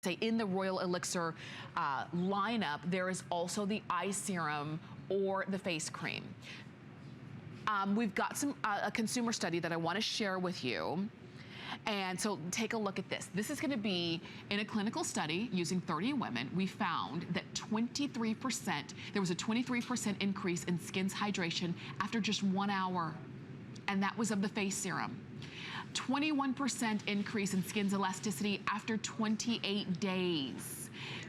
say in the Royal Elixir lineup, there is also the eye serum or the face cream. We've got a consumer study that I want to share with you. And so take a look at this. This is gonna be in a clinical study using 30 women. We found that 23%, there was a 23% increase in skin's hydration after just 1 hour. And that was of the face serum. 21% increase in skin's elasticity after 28 days.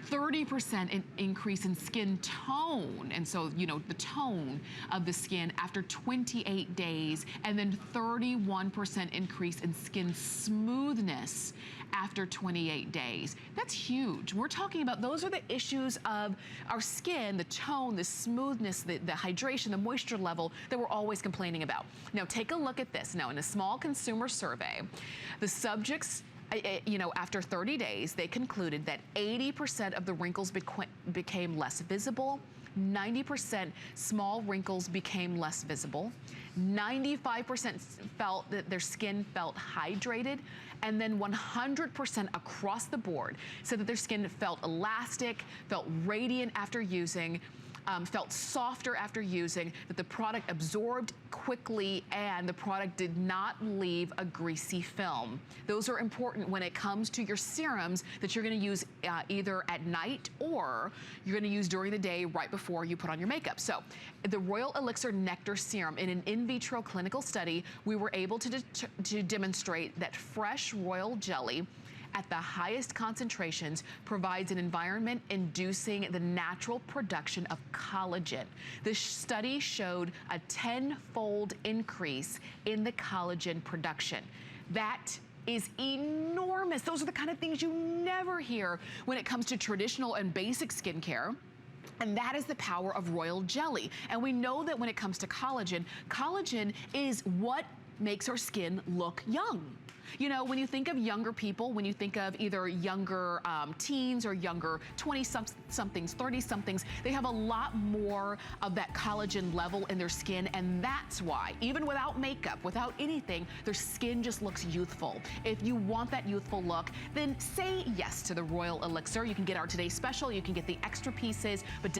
30% increase in skin tone, and so, you know, the tone of the skin after 28 days, and then 31% increase in skin smoothness after 28 days. That's huge. We're talking about, those are the issues of our skin, the tone, the smoothness, the hydration, the moisture level that we're always complaining about. Now take a look at this. Now in a small consumer survey, the subjects, you know, after 30 days, they concluded that 80% of the wrinkles became less visible, 90% small wrinkles became less visible, 95% felt that their skin felt hydrated, and then 100% across the board said that their skin felt elastic, felt radiant after using, felt softer after using, that the product absorbed quickly, and the product did not leave a greasy film. Those are important when it comes to your serums that you're gonna use either at night or you're gonna use during the day right before you put on your makeup. So the Royal Elixir Nectar Serum, in an in vitro clinical study, we were able to demonstrate that fresh royal jelly at the highest concentrations provides an environment inducing the natural production of collagen. This study showed a 10-fold increase in the collagen production. That is enormous. Those are the kind of things you never hear when it comes to traditional and basic skincare. And that is the power of royal jelly. And we know that when it comes to collagen, collagen is what makes our skin look young. You know, when you think of younger people, when you think of either younger teens or younger 20-somethings, 30-somethings, they have a lot more of that collagen level in their skin, and that's why, even without makeup, without anything, their skin just looks youthful. If you want that youthful look, then say yes to the Royal Elixir. You can get our today's special, you can get the extra pieces, but